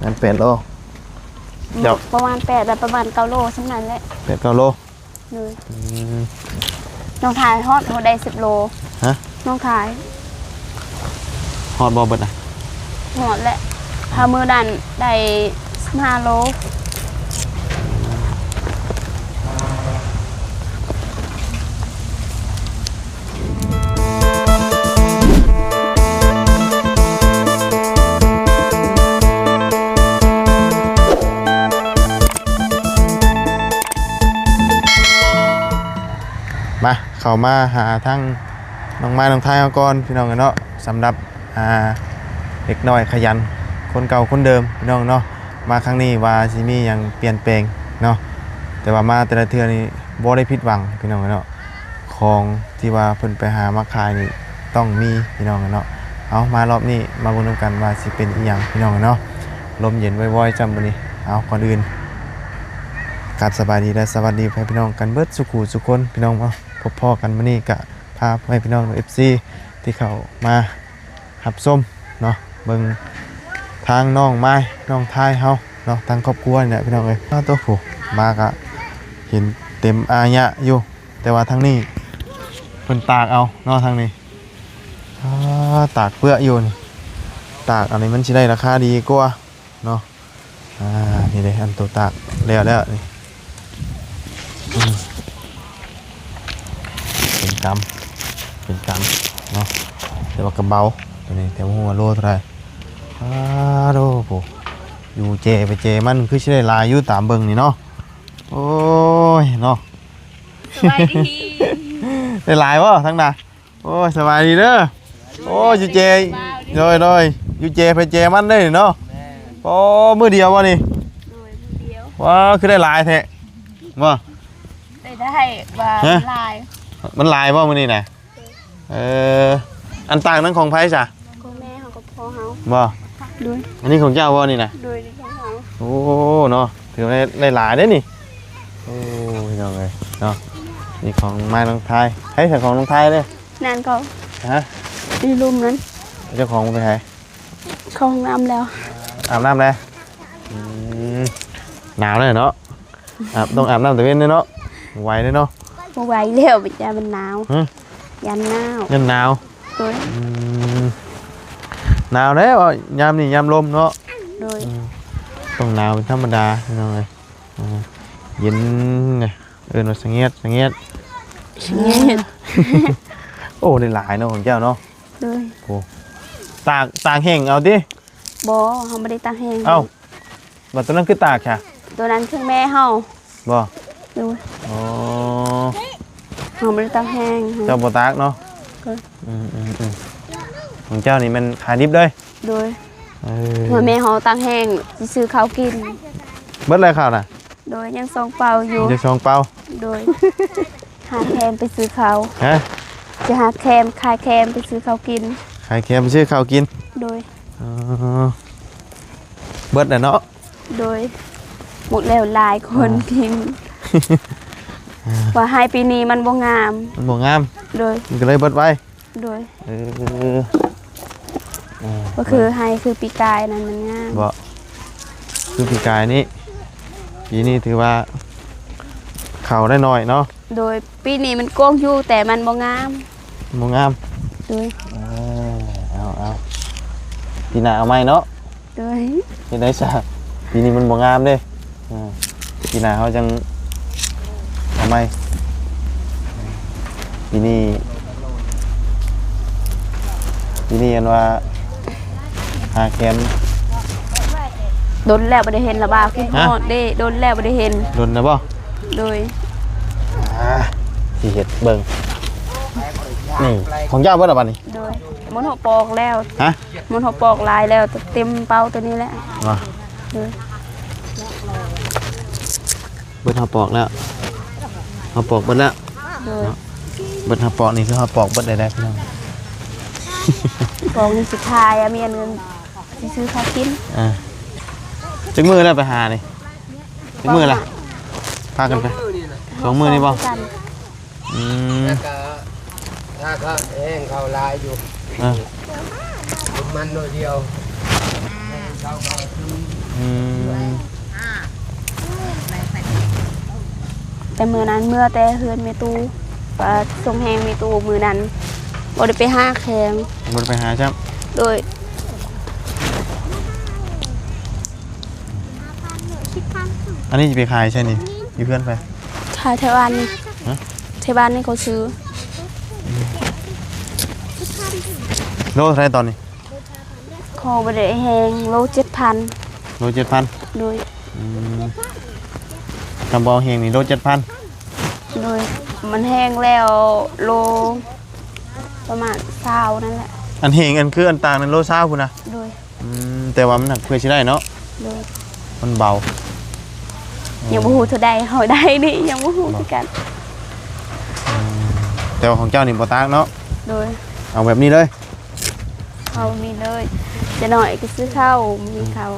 งั้น8 โลเดี๋ยวประมาณ8แบบประมาณ9 โลสำนั้นแหละ8 9 โลเลยน้องถ่ายฮอดเขาได้10 โลฮะน้องถ่ายฮอดบ่เบิดนะฮอดแหละพามือดันได้15 โลมาเข้ามาหาทั้งน้องไม้น้องไทยเอาก่อนพี่น้องกันเนาะสำหรับเด็กน้อยขยันคนเก่าคนเดิมพี่น้องเนาะมาครั้งนี้ว่าสิมีอย่างเปลี่ยนแปลงเนาะแต่ว่ามาแต่ละเทื่อนี่บ่ได้ผิดหวังพี่น้องกันเนาะของที่ว่าเพิ่นไปหามาขายนี่ต้องมีพี่น้องกันเนาะเอามารอบนี้มาบุญกันว่าสิเป็นอีหยังพี่น้องกันเนาะลมเย็นว่อยๆจำบ่นี้เอาก่อนอื่นครับสบายดีและสวัสดีพี่น้องกันเบิดสุขุสุขคนพี่น้องเนาะพบพ่อกันมื้อนี้ก็พาให้พี่น้อง FC ที่เข้ามารับชมเนาะเบิ่งทางน้องไม้น้องทายเฮาเนาะทางครอบครัวเนี่ยพี่น้องเอ้ยตัวผู้มาก็เห็นเต็มอายะอยู่แต่ว่าทางนี้เพิ่นตากเอาเนาะทางนี้ตากเปลือกอยู่นี่ตากอันนี้มันสิได้ราคาดีกว่าเนาะนี่เลยอันตัวตากแล้วนี่เป็นกำเนาะแต่ว่ากระเบาตัวนี้แต่หัวโลเท่าไหร่โดโหอยู่เจไปเจมันคือใช้ลายอยู่ตามเบิ่งนี่เนาะโอ้ยเนาะสบายดี ได้ลายวะทั้งน่ะโอ้ยสบายดีเด้อโอ้ยอยู่เจโดยอยู่เจไปเจมันได้เนาะโอ้มือเดียววะนี่ว้าคือได้ลายแท้ว่าได้ว่าลายมันลายป่ะมือนี่นะอันต่างนั้นของไผ่จ้ะของแม่เขากับพ่อเขาบ่ด้วยอันนี้ของเจ้าบ่นี่นะด้วยของเขาโอ้เนาะถือว่าได้หลายได้นี่โอ้ยน้องเลยเนาะนี่ของไม้น้องไทยให้แต่ของน้องไทยเลยนั่นก็ฮะดีรุมนั้นเจ้าของไปไหนเข้าห้องน้ำแล้วอาบน้ำเลยหนาวเลยเนาะต้องอาบน้ำแต่เว้นเลยเนาะไวเลยเนาะไวเร็วไปจ้ามันหนาวยันหนาวด้วยหนาวแล้วยามนี่ยามลมเนาะด้วยต้องหนาวเป็นธรรมดาน้องเลยเย็นไงมาสังเกตโอ้ได้หลายเนาะของเจ้าเนาะด้วยโอ้ตากแห้งเอาดิบ่เขาไม่ได้ตากแห้งเอ้าบัดตัวนั้นคือตากค่ะตัวนั้นคือแม่เฮาบ่ด้วยอ๋อเขาไม่ได้ตากแห้งเจ้าบ่ตากเนาะของเจ้านี่มันขายดิบเลยด้วยเมื่อแม่เฮาตากแห้งซื้อข้าวกินเบิดอะไรข้าวน่ะโดยยังซองเปล่าอยู่ยังซองเปล่าโดยหาแคมไปซื้อข้าวฮะจะหาแคมขายแคมไปซื้อข้าวกินขายแคมไปซื้อข้าวกินโดยเบิดเนาะโดยหมดแล้วหลายคนพิมพ์ว่าให้ปีนี้มันบ่งามโดยมันก็เลยเบิดไว้โดยก็คือให้คือปีกายนั้นมันงามบ่คือปีกายนี้ปีนี้ถือว่าเข่าได้หน่อยเนาะโดยปีนี้มันกว้างอยู่แต่มันบ่งามโดยเอาปีหน้าเอาใหม่เนาะโดยปีไหนซะปีนี้มันบ่งามเด้ปีหน้าเขาจังเอาใหม่ปีนี้อันว่าหาแคมโดนแล้วบ่ได้เห็นละบ่าคือฮอดเด้โดนแล้วบ่ได้เห็นโดนนะบ่โดยสิเฮ็ดเบิ่งนี่ของเจ้าเบิดแล้วบัดนี้โดยมันหัวปอกแล้วฮะมันหัวปอกลายแล้วเต็มเป้าตัวนี้แหละโดยเบิดหัวปอกแล้วหัวปอกเบิดแล้วโดยเบิดหัวปอกนี่คือหัวปอกเบิดได้พี่น้องปอกนี่สุดท้ายมีเงินซื้อข้าวกินจักมือแล้วไปหานี่จักมือล่ะพากันไป2 มือนี่บ่ถ้าเขาแห้งเขาลายอยู่มันโดยเดียวเขา แต่มื้อนั้นเมื่อแต่เฮือนแม่ตู้ว่าส่งแฮงแม่ตู้มื้อนั้นบ่ได้ไปหาแขง บ่ได้ไปหาจ้ะ โดย อันนี้สิไปขายใช่นี่อยู่เพื่อนไป ขายแถวบ้านนี่ ฮะ แถวบ้านนี่เขาซื้อ โลเท่าไหร่ตอนนี้ ขอบ่ได้แฮงโล 7,000 โล7,000 โดย กำบอเฮงนี่โล7,000 โดยมันแห้งแล้วโลประมาณ20นั่นแหละ อันเฮงอันคืออันต่างนั้นโล20พุ่นนะ โดย แต่ว่ามันหนักเพื่อสิได้เนาะ โดย มันเบา ยังบ่ฮู้เท่าใดเฮาได้นี่ยังบ่ฮู้คือกัน แต่ว่าของเจ้านี่บ่ต่างเนาะ โดย เอาแบบนี้เลย เขามีเลยจะหน่อยก็ซื้อข้าวมีข้าว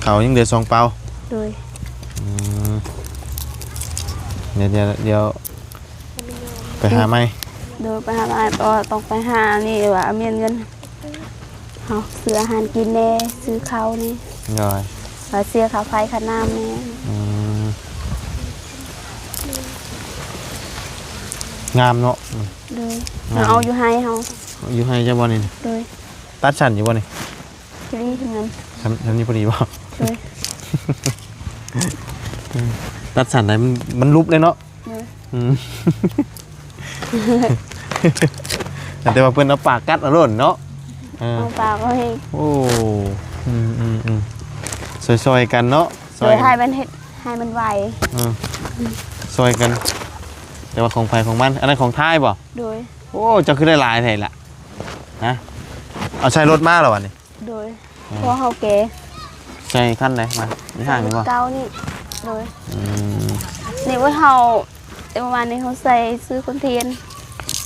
เขายังเดือด2เปา โดย เดี๋ยวไปหาไหม โดยไปหาอะไรก็ต้องไปหานี่ว่าเมียนเงินเอาซื้ออาหารกินแน่ซื้อข้าวนี่ ย่อย ว่าเสียค่าไฟค่าน้ำแน่ งามเนาะ โดยเอาอยู่ให้เฮา อยู่ให้เจ้าบ่นี่ โดย ตัดฉันอยู่บ่นี่ ที่นี่ถึงนั้น ฉันนี่พอดีบ่ โดย ตัดฉันไหนมันลุบเลยเนาะ โดย แต่ว่าเพิ่นเอาปากกัดเอาโล่นเนาะ เอาปลาก็ให้ โอ้ซอยๆกันเนาะ โดยให้มันเฮ็ดให้มันไว ซอยกัน แต่ว่าของไผของมันอันนั้นของท้ายบ่ โดย โอ้เจ้าคือได้หลายแท้ล่ะฮะเอาใช้รถมาแล้ววะนี่ โดยเพราะเฮาแก่ ใช้คันไหนมานี่ห่างนี่บ่ เก่านี่โดยนี่ว่าเฮาแต่ประมาณนี้เขาใส่ซื้อคอนเทน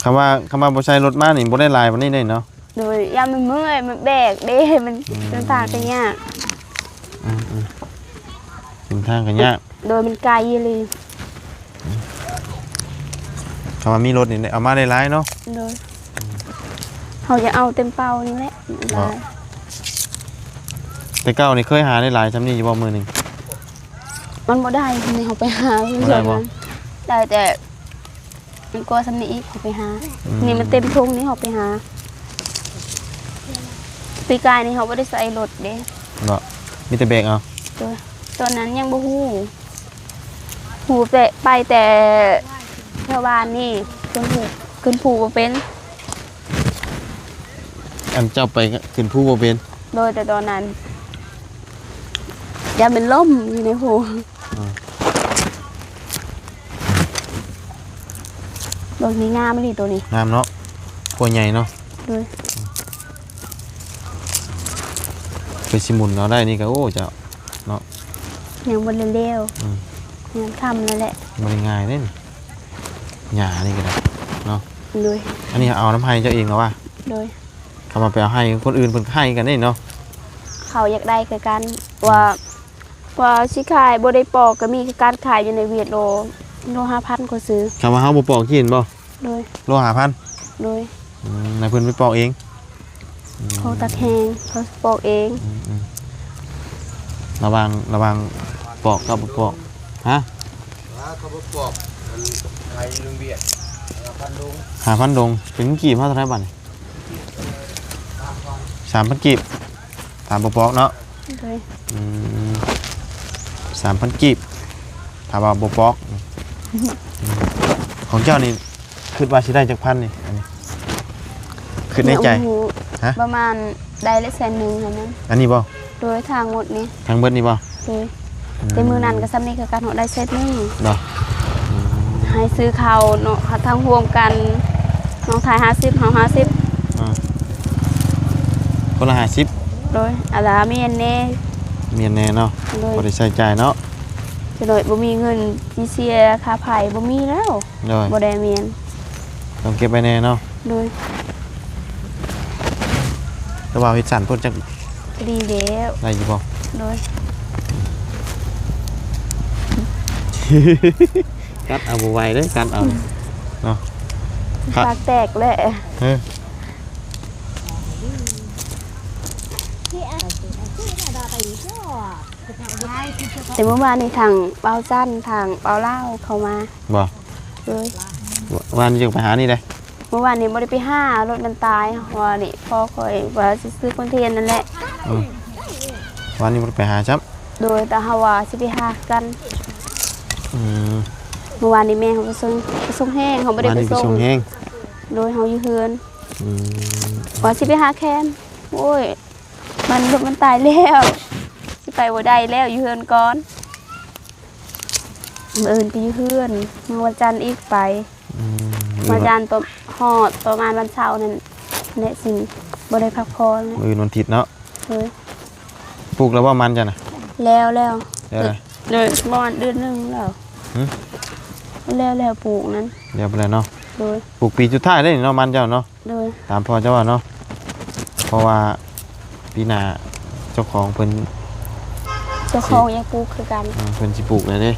คำว่าบ่ใช้รถมานี่บ่ได้หลายวันนี้ได้เนาะ โดยยามมันเมื่อยมันแบกเด้มันเป็นทางกันยาก ถึงทางกันยาก โดยมันไกลเลย คำว่ามีรถนี่เอามาได้หลายเนาะ โดยเขาจะเอาเต็มเป้านี่แหละ อ๋อ แต่เก่านี่เคยหาได้หลายซำนี้อยู่บ่มื้อหนึง มันบ่ได้นี่เขาไปหาคือ บ่ได้บ่ ได้แต่มันกลัวสำนีอีกเขาไปหา นี่มันเต็มทุ่งนี่เขาไปหาปีกายนี่เขาไม่ได้ใส่รถเด้ เนาะมีแต่แบกเอา ตอนนั้นยังบ่ฮู้หูแต่ไปแต่ชาวบ้านนี่ขึ้นผูบ่เป็น อันเจ้าไปขึ้นผู้บ่เป็น โดยแต่ตอนนั้นยามเป็นล่มอยู่ในหูตัวนี้งามไม่ดีตัวนี้ งามเนาะพวใหญ่เนาะ โดย ไปสิหมุนเอาได้นี่ก็โอ้เจ้า ยังบนเร็วๆยังทำนั่นแหละ บ่ได้ง่ายเด้นี่หญ้านี่ก็ได้เนาะ โดย อันนี้เอาน้ำให้เจ้าเองเหรอวะ โดย เขามาไปเอาให้คนอื่นเพิ่นให้กันนี่เนาะ เขาอยากได้คือกันว่าสิขายบ่ได้ปอกก็มีคือการขายอยู่ในเวียดโล 5,000ก็ซื้อ คำว่าเฮาบ่ปอกกินบ่ โดย โล5,000 โดย นายเพิ่นไปปอกเอง เขาตัดแหงเขาปอกเอง ระวังปอกกับบ่ปอกฮะ เขาบอกมันไทยลุงเบียดพันลุง 5,000ดงเป็นกี่เท่าไหร่บัดนี่3,000กีบถามบ่ปอกเนาะ โดย 3,000กีบถามว่าบ่ปอกของเจ้านี่คิดว่าสิได้จักพันนี่อันนี้คิดในใจ โอ้โห ฮะ ประมาณได้ละ100,000เท่านั้น อันนี้บ่ โดยทางหมดนี้ ทางเบิดนี่บ่ โดยแต่มือนั้นก็ซ้ำนี้คือการเฮาได้เซตนึง เนาะ ให้ซื้อข้าวเนาะทางร่วมกันน้องทาย50เฮาคนละ50 50โดยอาลาเมียนแน่ เมียนแน่เนาะ โดย บ่ได้ใช้จ่ายเนาะ จะโดยบ่มีเงินที่เสียค่าไผบ่มีแล้ว โดย บ่ได้เมียน ต้องเก็บไว้แน่เนาะ โดย แต่ว่าเฮ็ดสั่นเพิ่นจัก ดีแล้ว ได้อยู่บ่ โดย กัดเอาบ่ไหวเด้อกัดเอาเนาะ ครับ ปากแตกแหละ เฮ้ย แต่เมื่อวานนี้ทางเปาจันทางเปาเล่าเขามา บ่ เลย วันจะไปหานี่ได้ เมื่อวานนี้บ่ได้ไปห้ารถมันตายว่านี่พ่อคอยว่าสิซื้อคอนเทนนั่นแหละ วันนี้บ่ไปหาจับ โดยแต่เฮาว่าสิไปหากัน อืม เมื่อวานนี้แม่เขาไปส่งแห้งเขาบ่ได้ วัน ไป นี้ไป ส่ ส่ ง งแห้ง โดยเฮาอยู่เฮือน อืม ว่าสิไปหาแคนโอ้ยมันรถมันตายแล้วสิไปบ่ได้แล้วอยู่เฮือนก่อนมื้ออื่นไปอยู่เฮือนมื้อวันจันทร์อีกไป อืม วันจันทร์ฮอดประมาณวันเสาร์นั่นแหละสิบ่ได้พักผ่อนเลย มื้อวันอาทิตย์เนาะ เฮ้ย ปลูกแล้วว่ามันจ้ะน่ะ แล้ว เดี๋ยวนะ เลยประมาณเดือนหนึงแล้ว หึ แล้วปลูกนั้น เดี๋ยวไปเลยเนาะ โดย ปลูกปีสุดท้ายได้นี่เนาะมันเจ้าเนาะ โดย ตามพ่อเจ้าว่าเนาะเพราะว่าปีหน้าเจ้าของเพิ่น เจ้าของอยากปลูกคือกัน เพิ่นสิปลูกเลยเด้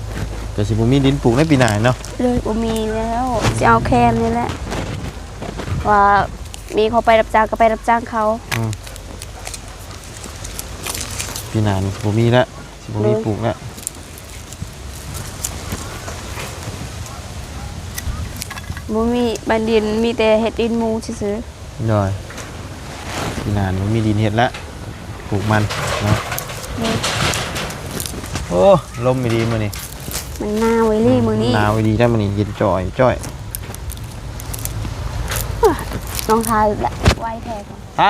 แต่สิบ่มีดินปลูกในปีหน้าเนาะ เลยบ่มีแล้วสิเอาแคนนี่แหละว่ามีเขาไปรับจ้างก็ไปรับจ้างเขา ปีหน้านี่บ่มีแล้วสิบ่มีปลูกแล้ว บ่มีบันดินมีแต่เฮ็ดดินหมูซื่อ ย่อยปีหน้านี่บ่มีดินเฮ็ดแล้วปลูกมันเนาะ ๆนี่ โอ้ลมไม่ดีมื้อนี้ มันหน้าไว้ลี่มื้อนี้ หนาวดีได้มื้อนี้เย็นจ่อยจ้อย น้องทายแหละไว้แท้ก่อน ไป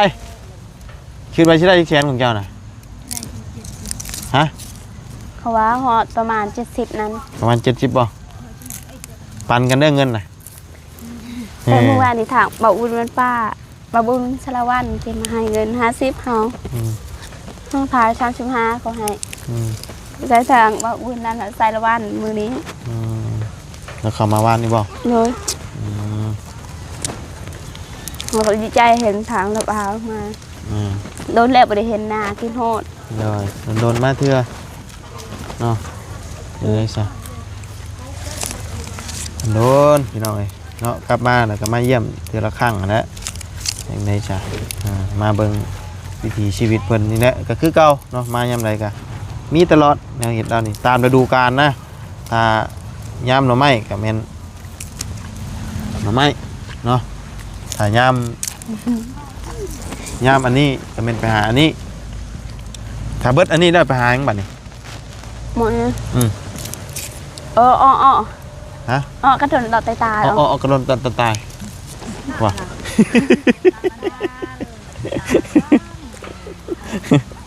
คิดว่าสิได้แสนของเจ้าน่ะฮะ เขาว่าฮอดประมาณ70นั้น ประมาณ70บ่ปันกันเด้อเงินน่ะ แต่เมื่อวานนี้ถามบ่าวอุ่นมันป้าบ่าวอุ่นชลวันที่มาให้เงิน50เฮา อืม น้องทาย35ก็ให้ อืม ใช้ทางบ่าวอุ่นนั่นน่ะใส่ละวันมื้อนี้ อืมแล้วเข้ามาว่านนี่บ่ เลย อืม เราก็ดีใจเห็นทางระบาวมา อืม โดนแล้วบ่ได้เห็นหน้ากินโหด เลยโดนมาเทื่อเนาะเอ้ยซะโดนพี่น้องเอ้ยเนาะกลับมาแล้วก็มาเยี่ยมเทื่อละครั้งนั่นแหละอย่างใดจ้ะมาเบิ่งวิถีชีวิตเพิ่นนี่แหละก็คือเก่าเนาะมายามใดก็มีตลอดแนวเฮ็ดแล้วนี่ตามฤดูกาลนะถ้ายามหน่อไม้ก็แม่นหน่อไม้เนาะถ้ายามอันนี้ก็แม่นไปหาอันนี้ถ้าเบิดอันนี้ได้ไปหาหยังบัดนี้ หมดเลย อืม ฮะ กระถนดอกตาย อ๋อกระโดนตายว่ะ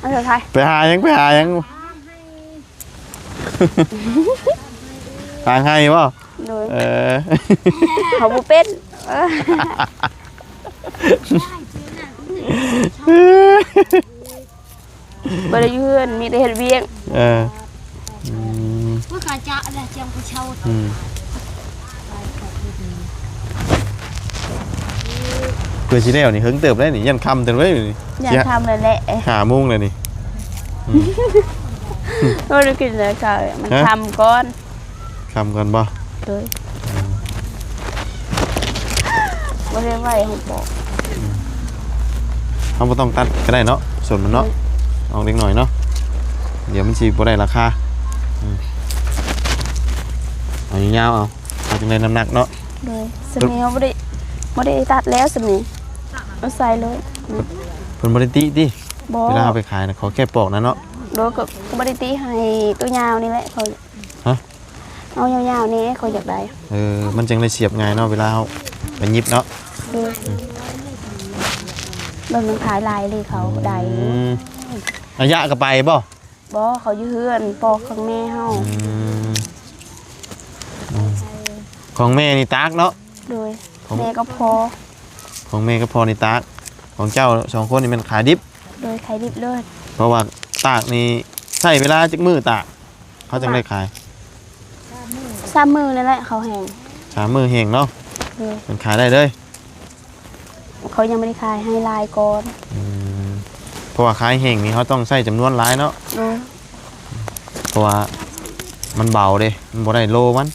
อันสุดท้าย ไปหาหยังหาให้บ่ โดย อ เขาบุเป็นบริยืนมีแต่เห็ดเวียง อืม Ủa cả chợ là chồng của cháu อืมเพื่อสิแล้วนี่เฮิงเติบได้นี่ยันค่ำเต็มไว้นี่ อยากทำเลยแหละ หาโมงเลยนี่ ก็ได้กินเลยค่ะมัน ฮะ ทำก้อน ค่ำก่อนบ่ เลยบริไหวให้บอก เราบ่ต้องตัดก็ได้เนาะส่วนมันเนาะออกเล็กหน่อยเนาะเดี๋ยวมันสิบ่ได้ราคาเอายาวๆเอาจังได๋น้ำหนักเนาะ เลยสมัยเขาไม่ได้ตัดแล้วสมัยเอาใส่เลย เพิ่นบ่ได้ติติ บอ เวลาเอาไปขายนะขอแค่ปอกนะเนาะ โดยก็บริตีให้ตัวยาวนี่แหละเขา ฮะ เอายาวๆนี่เขาอยากได้ มันจังได้เสียบง่ายเนาะเวลาเฮาไปหยิบเนาะ เลยเบิ่งมันขายลายเลยเขาได้ ระยะก็ไปบ่ บอเขาอยู่เฮือนปอกข้างแม่เฮา ของแม่นี่ตากเนาะ โดย ของ แม่ก็พอ ของแม่ก็พอนี่ตากของเจ้าสองคนนี่มันขายดิบ โดยขายดิบเลย เพราะว่าตากนี่ใช้เวลาจักมือตากเขาจังได้ขาย 3 มื้อนั่นแหละเขาแห้ง 3มื้อแห้งเนาะ โดย มันขายได้เลย เขายังไม่ได้ขายให้ลายก่อน เพราะว่าขายแห้งนี่เขาต้องใช้จำนวนหลายเนาะ โดย เพราะว่ามันเบาเด้มันบ่ได้โลมัน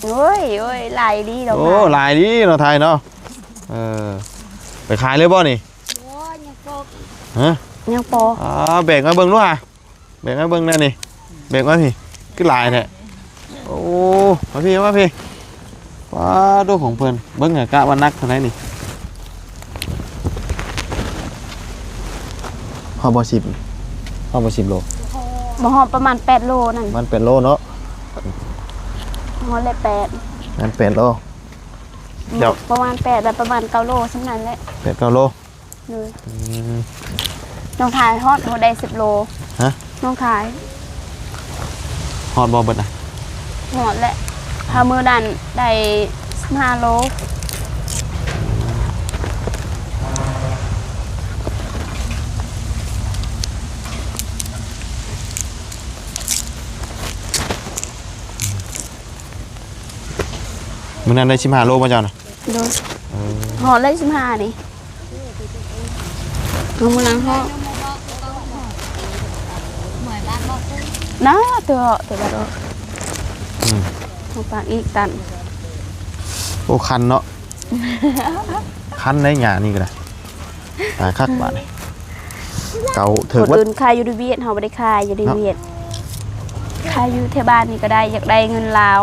โอ้ยลายดีดอก โอ้หลายดีเนาะไทยเนาะไปขายเลยบ่นี่ Ủa nhà cô ฮะ ยังปอ แบ่งมาเบิ่งดูฮะ แบ่งมาเบิ่งแน่นี่แบ่งมาพี่คือหลายแท้โอ้มาพี่ว้าดูของเพิ่นเบิ่งอะกะว่านักเท่าไหร่นี่ฮอดบ่10โล บ่ฮอดประมาณ8โลนั่น มันเป็นโลเนาะ ฮอดเลย8 มันเป็นโล เดี๋ยว ประมาณ8แบบประมาณ9โลซั่นนั้นแหละ 8-9 โล เลย อืม น้องทายฮอดได้10โล ฮะ น้องทาย ฮอดบ่เบิดน่ะ ฮอดแหละถ้ามื้อนั้นได้15โล มื้อนั้นได้15 โลบ่เจ้าน่ะ โดยฮอดเลย15นี่เอามื้อนั้นฮอด เหมือนบ้านบอกตุ้ง นะตัวบ่ดอก อืม เอาปากอีกตัน โอ้คันเนาะ คันได้หยานี่ก็ได้ตายคักบาดนี่เก่า ค ถึก น ว่า อื่นขายอยู่ในเวียดเฮาบ่ได้ขายอยู่ในเวียดขายอยู่แถวบ้านนี่ก็ได้อยากได้เงินลาว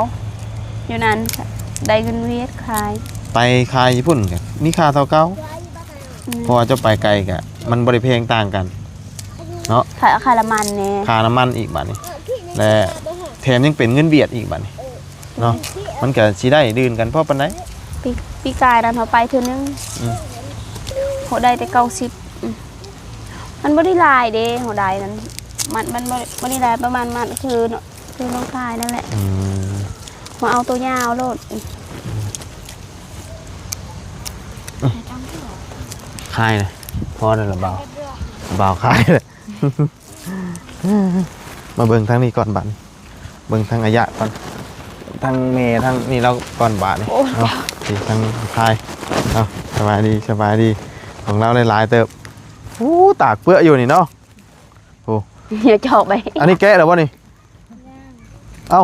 อยู่นั้นได้เงินเวียดขาย ไปคายญี่ปุ่นก็นี่ค่าเท่าเก่าเพราะว่าเจะไปไกลก็มันบ่ได้แพงต่างกันเนาะ ขายคารามันแน่ ค่าน้ำมันอีกบาดนี้และแถมยังเป็นเงินเวียดอีกบาดนี้เนาะมันก็สิได้ดื่นกันพอปานใด ปีกายนั้นเฮาไปเทื่อนึง อืม เฮาได้แต่90มันบ่ได้หลายเด้เฮาได้นั้นมันบ่ได้หลายประมาณมันคือเนาะคือน้องขายนั่นแหละ อืม มาเอาตัวยาวโลด คายเลยพอได้ละเบาคายเลย มาเบิ่งทางนี้ก่อนบัดนี้เบิ่งทางอายะก่อนทางเมทางนี่เราก่อนบาดนี่ โอ้ย เอาสิทางคายเอาสบายดีของเราหลายๆเติบอู้ตากเปื้ออยู่นี่เนาะ อย่าจอกไป อันนี้แกะแล้วบ่นี่เอ้า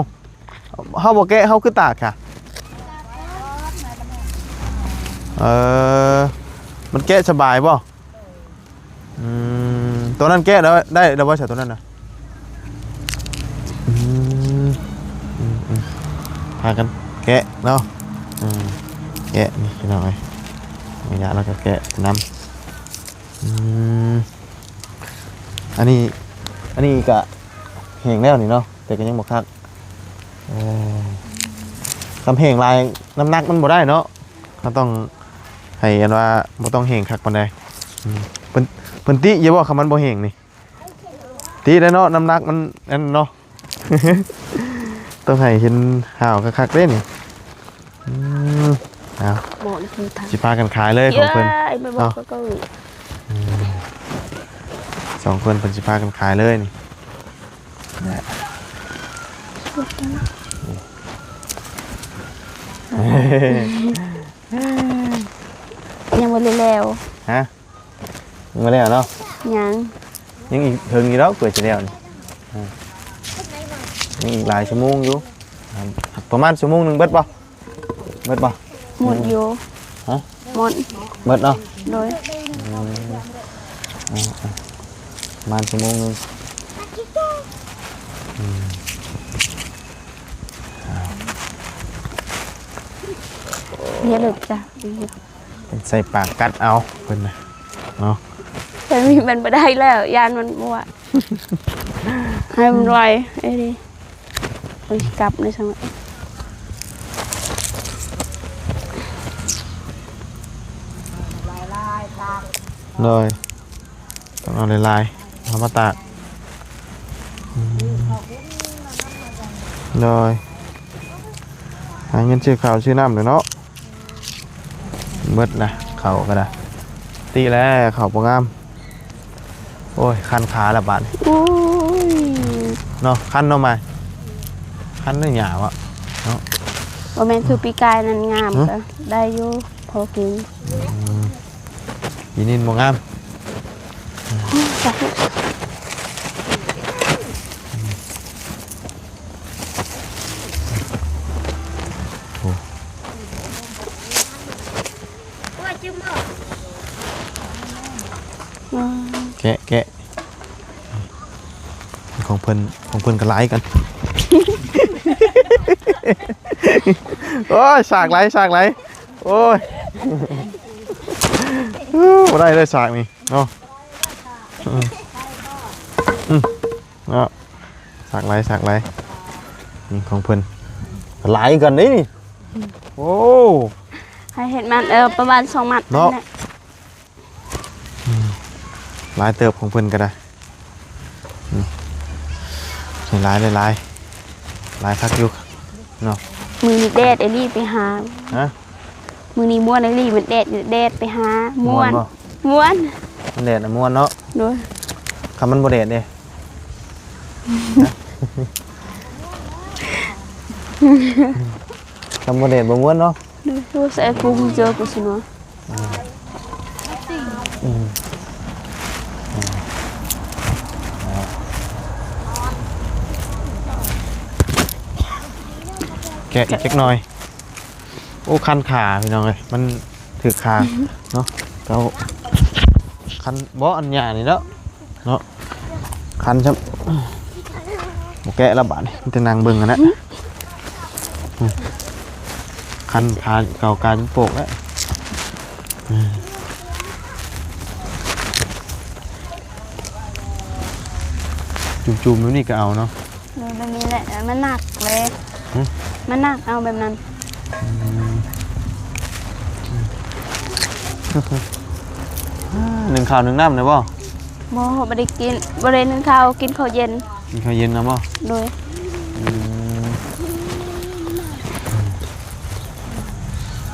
เฮาบ่แกะเฮาคือตากค่ะมันแกะสบายบ่ตัวนั้นแกะแล้วได้แล้วบ่ใช่ตัวนั้นน่ะพากันแกะเนาะแกะนี่พี่น้องเอ้ยไม่ยากแล้วก็แกะนำอันนี้ก็แห้งแล้วนี่เนาะแต่ก็ยังบ่คักคำแห้งลายน้ำหนักมันบ่ได้เนาะเขาต้องให้อันว่าบ่ต้องแห้งคักปานใดเพิ่นติอย่าบอกคำมันบ่แห้งนี่ติได้เนาะน้ำหนักมันนั่นเนาะ ต้องให้เห็นห่าวคักๆเด้นี่เอา หมดคือทาง สิพากันขายเลยของเพิ่น ไม่บอกก็ สองคนเพิ่นสิพากันขายเลยนี่ยังบ่ได้แล้ว ฮะยังไม่ได้เนาะ ยัง ยังอีกถึงอีกแล้วเกิดจะแล้วนี่ยังอีกหลายชั่วโมงอยู่ประมาณชั่วโมงหนึงเบิดบ่ หมดอยู่ ฮะ หมด เบิดเนาะ โดย ประมาณชั่วโมงหนึง เรียกเลยจ้ะ เป็นใส่ปากกัดเอาเพิ่นน่ะเนาะ แต่มีมันบ่ได้แล้วยานมันมั่วให้มันไวไอ้ดิไปกลับในสัง เลยต้องเอาลายๆเอามาตากเลยหาเงินชื่อข้าวชื่อน้ำเลยเนาะเบิดนะเขาก็ได้ตีแล้วเขาบ่งามโอ้ยคันขาละบาดนี่ โอ้ย เนาะคันเนาะมาคันได้หยาวะ บ่แม่นคือปีกายนั้นงามก็ได้อยู่พอกิน ยีนินบ่งาม จ้ะ ว่าจิ้มเอา แกะ ของเพิ่นก็หลายกัน โอ้ยสากไหลโอ้ยบ่ได้เลยสากนี่เนาะเนาะสากไหลนี่ของเพิ่นหลายกันนี่โอ้ ให้เห็ดมันประมาณ2 มัด เนาะ แหละ หลายเติบของเพิ่นก็ได้ใส่หลายคักอยู่เนาะ มือนี้แดดไอ้ลี่ไปหา ฮะ มือนี้ม่วนไอ้ลี่มันแดดไปหาม่วน บ่ ม่วน มันแดดน่ะม่วนเนาะ โดย คำมันบ่แดดเด้คำบ่แดดบ่ม่วนเนาะ ดูใส่กุ้งเจอกูสิเนาะ แกะอีกเล็กน้อยโอ้คันขาพี่น้องเอ้ยมันถือขาเนาะแล้วคันบ่อันหยานี่แล้วเนาะคันครับบ่แกะละบาดนี่มันจะนั่งเบิ่งกันนะคันขาเก่ากลายเป็นโปกแล้วจุ่มๆแล้วนี่ก็เอาเนาะ โดยมันมีแหละมันหนักเลย หือ มันหนักเอาแบบนั้น หนึ่งข้าวหนึ่งน้ำเลยบ่ บ่บ่ได้กินบ่ได้นึ่งข้าวกินข้าวเย็น กินข้าวเย็นนะบ่ โดย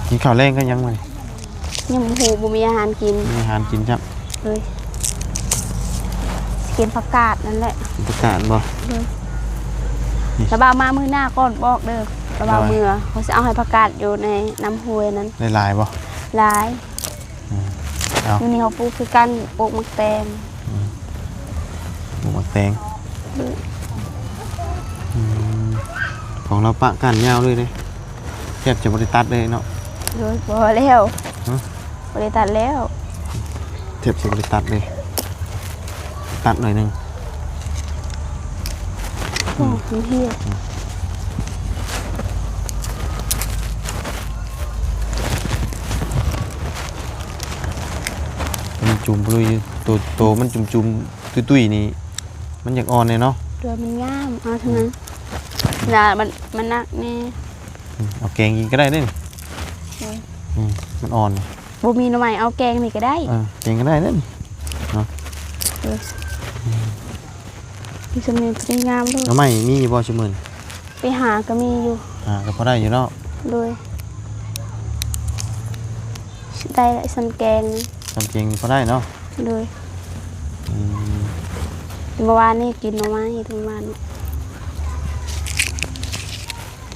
กินข้าวแรงก็ยังไง ยังหูบ่มีอาหารกิน มีอาหารกินจับ เลยสิกินผักกาดนั่นแหละ ประกาศบ่ ระบามามื้อหน้าก่อนบอกเด้อระบามือเขาสิเอาให้ผักกาดอยู่ในน้ำห้วยนั้น ได้หลายบ่ หลาย เอา อยู่นี่เขาปลูกคือกันปลูกมักแตง หมูหมักแตงของเราปะกันยาวเลยเลยแทบจะบริตัดเลยเนาะ โดยพอแล้ว ฮะ บริตัดแล้ว แทบจะบริตัดเลยตัดหน่อยหนึง โอ้ยเฮีย มันจุ่มลุยโตมันจุ่มตุ้ยๆนี่มันอยากอ่อนเลยเนาะ เดือมันงามเอาเท่านั้นน่ะมันหนักแน่ เอาแกงกินก็ได้เด้มันอ่อน บ่มีหน่อไม้เอาแกงนี่ก็ได้ แกงก็ได้เด้ มีสำเนียงสวยงามด้วย แล้วไม่มีบ่ชั่วโมง ไปหาก็มีอยู่ ก็พอได้อยู่เนาะ โดยได้หลายสันแกงนี่ ทำแกงพอได้เนาะ โดยเมื่อวานนี่กินหน่อไม้ทั้งวัน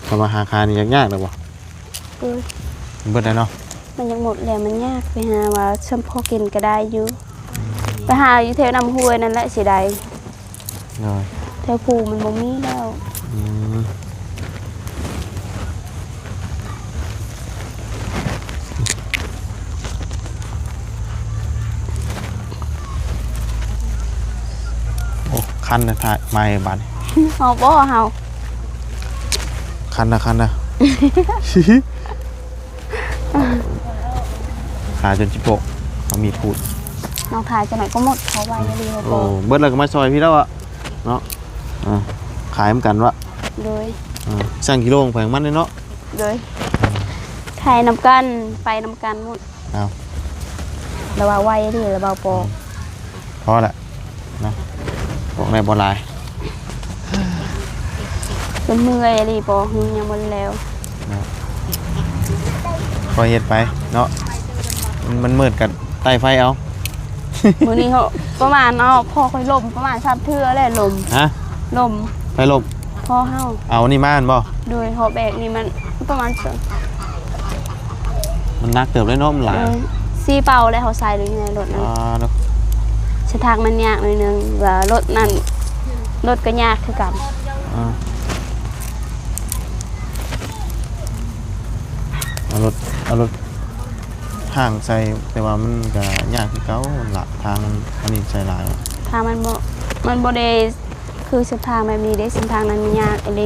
ทำมาหาคานี่ยากๆเลยบ่ เออ เบิดได้เนาะ มันยังหมดแล้วมันยากไปหาว่าชมพอกินก็ได้อยู่ไปหาอยู่แถวน้ำห้วยนั่นแหละสิได้ เลย แถวภูมันบ่มีแล้ว โอ้คันนะถ่ายไม่บาด เฮาบ่เฮา คันนะขาจนจิโปะเอามีดพูด น้องทายจะหน่อยก็หมดเขาไว้ดีเขา โอ้ บ่ เบิดแล้วก็มาซอยพี่แล้วอะเนาะขายเหมือนกันวะ โดย สั่งกิโลของแพงมันเลยเนาะ โดยทายนำกันไปนำกันหมด เอา ระว่าไว้ดีระว่าปอก พอแหละนะบอกในบอลลาย เป็นเมื่อยดีปอกยังหมดแล้ว คอยเฮ็ดไปเนาะมันมืดกันใต้ไฟเอา มื้อนี้เขาประมาณพอค่อยลมประมาณ3เทื่อแล้วลม ฮะ ลม ไฟลบ พอเฮา เอานี่มาอันบ่ โดยหอบแบกนี่มันประมาณ มันนักเติบเลยเนาะมันหลาย 4เป่าแล้วเขาใส่หรือยังไงรถนั้น เนาะ สถานมันยากหน่อยนึงว่ารถนั่นรถก็ยากคือกัน เอารถห่างใส่แต่ว่ามันก็ยากคือเก่าละทางมันอันนี้ใส่หลาย ถ้ามันบ่ได้ คือเส้นทางแบบนี้ได้เส้นทางนั้นมันยากอะไร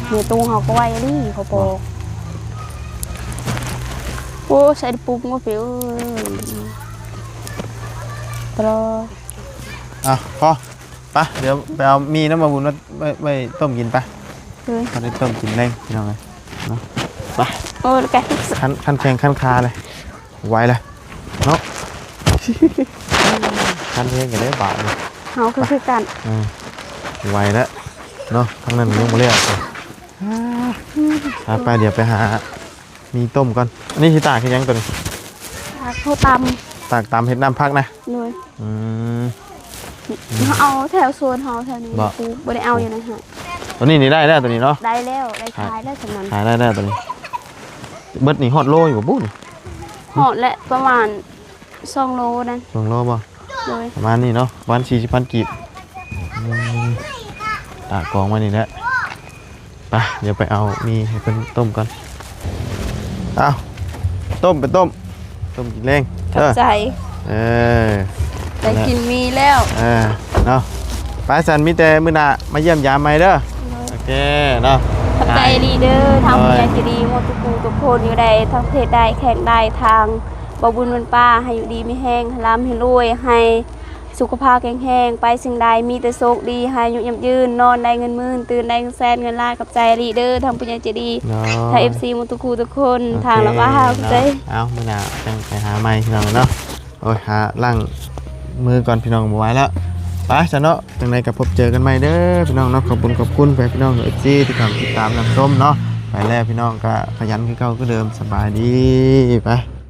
เมื่อตู้เขาก็ไว้ดิเขาบอกโอ้ใส่ปุ๊บก็เปรี้ยวตลอด อ่ะพอไปเดี๋ยวไปเอามีน้ำมาบุญไว้ต้มกินไป เลย มาได้ต้มกินเร่งพี่น้องเลยเนาะไป โอ้แก ขั้นแข่งขั้นคาเลยไวเลยเนาะ ขั้นเพลงกันได้บาทเลย เขาคือกัน ไวแล้วเนาะทั้งนั้นยังไม่เรียกเลยไปเดี๋ยวไปหามีต้มก่อนอันนี้ที่ตากคือยังตัวนี้ เขาต ตากตามเห็ดน้ำพักนะ ำเลย อืม เขาเอาแถวโซนเขาแถวนี้ บ่ กูไม่ได้เอาอยู่นะฮะ ตัวนี้นี่ได้แล้วตัวนี้เนาะ ได้แล้วได้ขายแล้วสำนัน ขายได้แล้วตัวนี้เบิดนี่ฮอตโลอยู่กับบุ้น หอดและประมาณ2 โลนั่น ลงโลบ่ เลย ประมาณนี้เนาะวัน40,000 กีบตากกองไว้นี่แหละไปเดี๋ยวไปเอามีให้เพิ่นต้มก่อนเอาต้มต้มกินเร่ง ขอบใจ เออ ได้กินมีแล้ว เนาะไปสันมีแต่มื้อหน้ามาเยี่ยมยามใหม่เด้อโอเคเนาะ ขอบใจลีเดอร์ทางพยาจีดีหมดทุกคนอยู่ใดทางเพจได้แข่งได้ทางบบุญวันป้าให้อยู่ดีไม่แห้งร่ำให้รวยให้สุขภาพแข็งแรงไปสิ่งใดมีแต่โชคดีให้อายุยั่งยืนนอนได้เงินหมื่นตื่นได้เงินแสนเงินล้านกับใจลีเดอร์ทางพยาจีดี เนาะ ทาง FC หมดทุกคนทางละว่าขอบใจ เอามื้อหน้าจังไปหาใหม่พี่น้องเนาะโอ้ยหาล้างมือก่อนพี่น้องบ่ไหวแล้วไปซะเนาะจังไดก็พบเจอกันใหม่เด้อพี่น้องเนาะขอบคุณไปพี่น้อง FC ที่ติดตามรับชมเนาะไปแล้วพี่น้องก็ขยันคือเก่าคือเดิมสบายดีไป